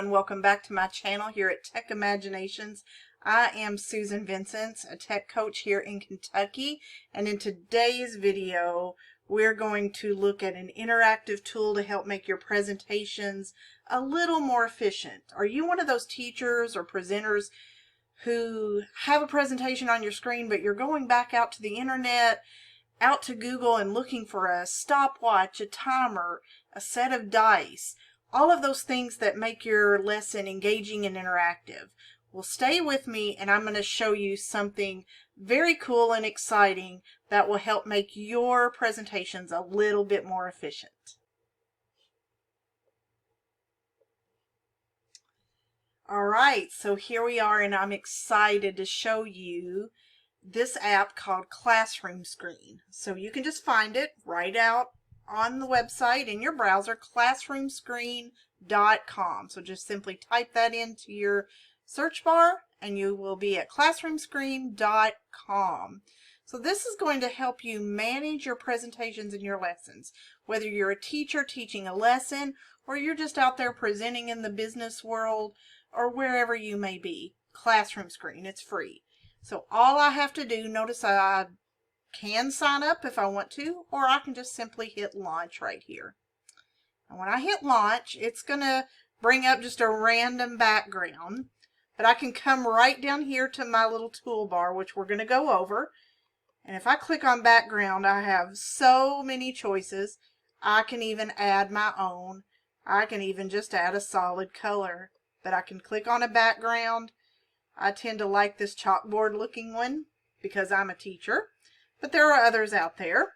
everyone, welcome back to my channel here at Tech Imaginations. I am Susan Vincentz, a tech coach here in Kentucky, and in today's video we're going to look at an interactive tool to help make your presentations a little more efficient. Are you one of those teachers or presenters who have a presentation on your screen but you're going back out to the internet, out to Google and looking for a stopwatch, a timer, a set of dice, all of those things that make your lesson engaging and interactive? Well, stay with me and I'm going to show you something very cool and exciting that will help make your presentations a little bit more efficient. Alright, so here we are and I'm excited to show you this app called ClassroomScreen. So you can just find it right out on the website in your browser, ClassroomScreen.com. So just simply type that into your search bar and you will be at ClassroomScreen.com. So this is going to help you manage your presentations and your lessons. Whether you're a teacher teaching a lesson or you're just out there presenting in the business world or wherever you may be, ClassroomScreen, it's free. So all I have to do, notice I can sign up if I want to, or I can just simply hit launch right here. And when I hit launch, it's going to bring up just a random background, but I can come right down here to my little toolbar, which we're going to go over. And if I click on background, I have so many choices. I can even add my own. I can even just add a solid color, but I can click on a background. I tend to like this chalkboard looking one because I'm a teacher, but there are others out there.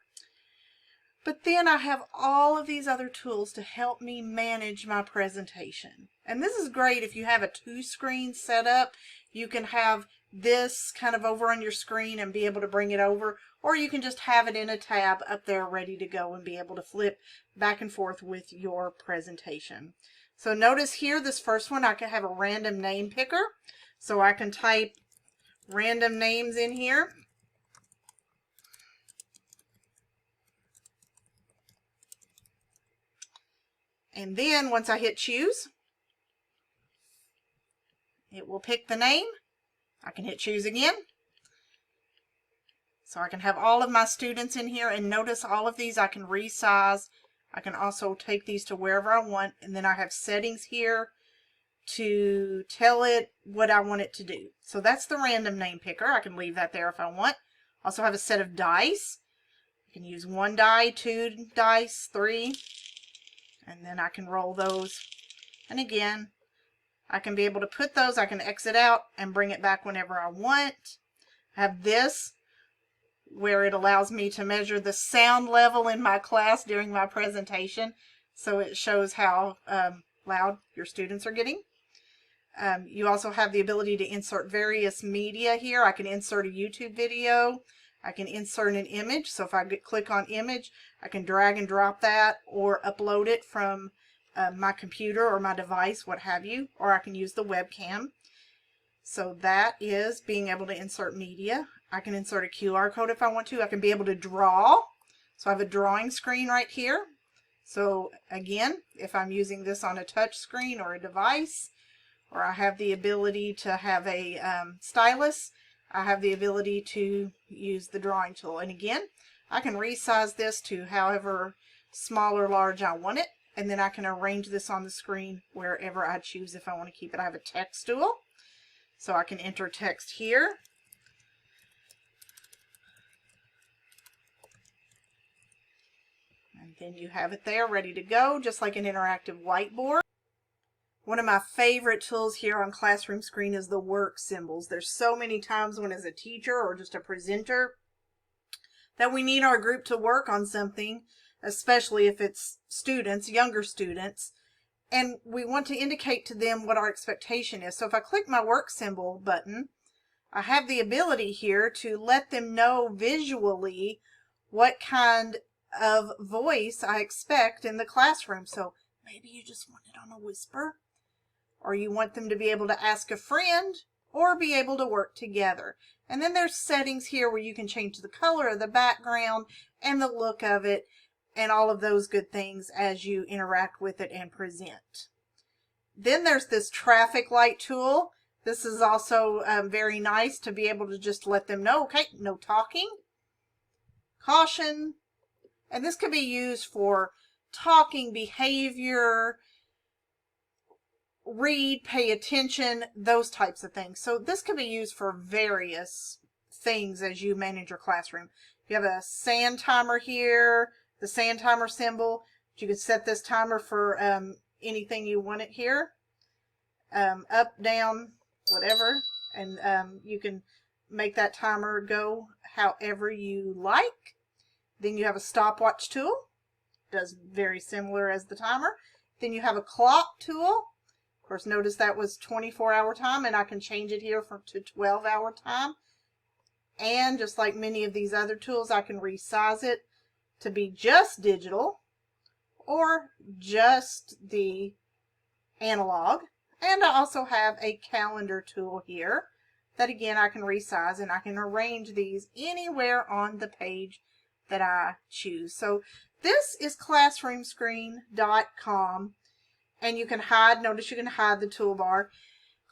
But then I have all of these other tools to help me manage my presentation. And this is great if you have a two-screen setup. You can have this kind of over on your screen and be able to bring it over, or you can just have it in a tab up there ready to go and be able to flip back and forth with your presentation. So notice here, this first one, I can have a random name picker. So I can type random names in here. And then once I hit choose, it will pick the name. I can hit choose again. So I can have all of my students in here, and notice all of these I can resize. I can also take these to wherever I want, and then I have settings here to tell it what I want it to do. So that's the random name picker. I can leave that there if I want. Also have a set of dice. I can use 1 die, 2 dice, 3, and then I can roll those. And again, I can be able to put those, I can exit out and bring it back whenever I want. I have this where it allows me to measure the sound level in my class during my presentation. So it shows how loud your students are getting. You also have the ability to insert various media here. I can insert a YouTube video. I can insert an image. So if I click on image, I can drag and drop that or upload it from my computer or my device, what have you, or I can use the webcam. So that is being able to insert media. I can insert a QR code if I want to. I can be able to draw. So I have a drawing screen right here. So again, if I'm using this on a touch screen or a device, or I have the ability to have a stylus, I have the ability to use the drawing tool. And again, I can resize this to however small or large I want it, and then I can arrange this on the screen wherever I choose if I want to keep it. I have a text tool, so I can enter text here. And then you have it there ready to go, just like an interactive whiteboard. One of my favorite tools here on ClassroomScreen is the work symbols. There's so many times when as a teacher or just a presenter that we need our group to work on something, especially if it's students, younger students, and we want to indicate to them what our expectation is. So if I click my work symbol button, I have the ability here to let them know visually what kind of voice I expect in the classroom. So maybe you just want it on a whisper, or you want them to be able to ask a friend or be able to work together. And then there's settings here where you can change the color of the background and the look of it and all of those good things as you interact with it and present. Then there's this traffic light tool. This is also very nice to be able to just let them know, okay, no talking, caution. And this could be used for talking, behavior, read, pay attention, those types of things. So this could be used for various things as you manage your classroom. You have a sand timer here, the sand timer symbol. You can set this timer for anything you want it here, up, down, whatever, and you can make that timer go however you like. Then you have a stopwatch tool, does very similar as the timer. Then you have a clock tool. Of course, notice that was 24-hour time, and I can change it here to 12-hour time. And just like many of these other tools, I can resize it to be just digital or just the analog. And I also have a calendar tool here that, again, I can resize, and I can arrange these anywhere on the page that I choose. So this is ClassroomScreen.com, and you can hide, notice you can hide the toolbar.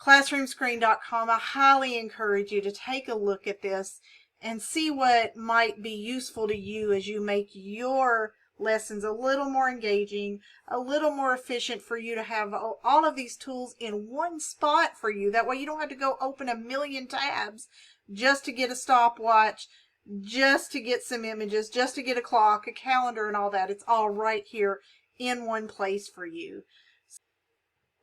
ClassroomScreen.com, I highly encourage you to take a look at this and see what might be useful to you as you make your lessons a little more engaging, a little more efficient, for you to have all of these tools in one spot for you. That way you don't have to go open a million tabs just to get a stopwatch, just to get some images, just to get a clock, a calendar, and all that. It's all right here in one place for you.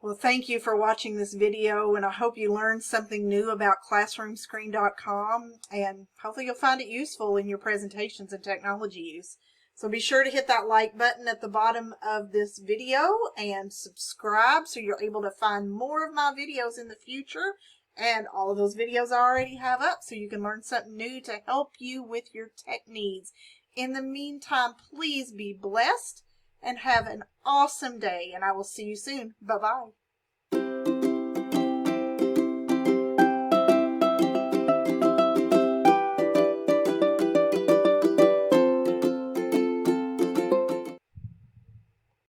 Well, thank you for watching this video, and I hope you learned something new about ClassroomScreen.com, and hopefully you'll find it useful in your presentations and technology use. So be sure to hit that like button at the bottom of this video and subscribe so you're able to find more of my videos in the future. And all of those videos I already have up, so you can learn something new to help you with your tech needs. In the meantime, please be blessed and have an awesome day, and I will see you soon. Bye-bye.